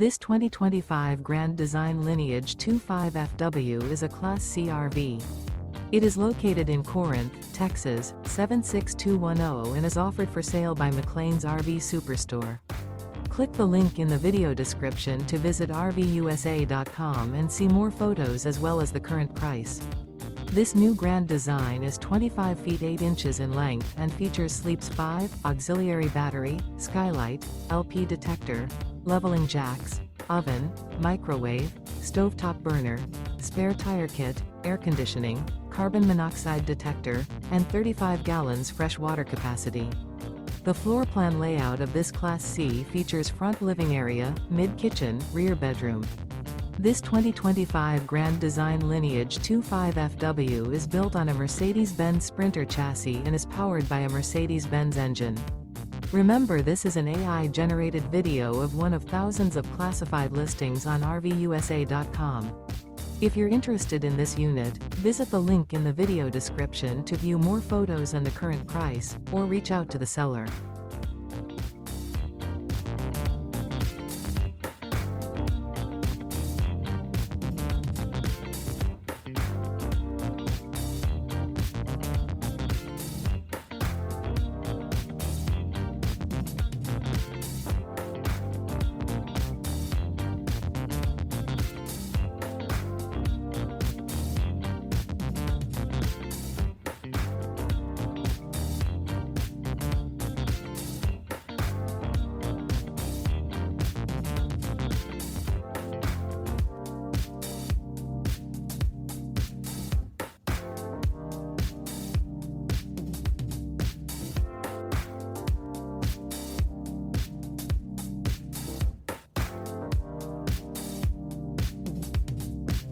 This 2025 Grand Design Lineage 25FW is a Class C RV. It is located in Corinth, Texas, 76210 and is offered for sale by McClain's RV Superstore. Click the link in the video description to visit RVUSA.com and see more photos as well as the current price. This new Grand Design is 25 feet 8 inches in length and features Sleeps 5, auxiliary battery, Skylight, LP detector, leveling jacks, oven, microwave, stovetop burner, spare tire kit, air conditioning, carbon monoxide detector, and 35 gallons fresh water capacity. The floor plan layout of this Class C features front living area, mid-kitchen, rear bedroom. This 2025 Grand Design Lineage 25FW is built on a Mercedes-Benz Sprinter chassis and is powered by a Mercedes-Benz engine. Remember, this is an AI-generated video of one of thousands of classified listings on RVUSA.com. If you're interested in this unit, visit the link in the video description to view more photos and the current price, or reach out to the seller.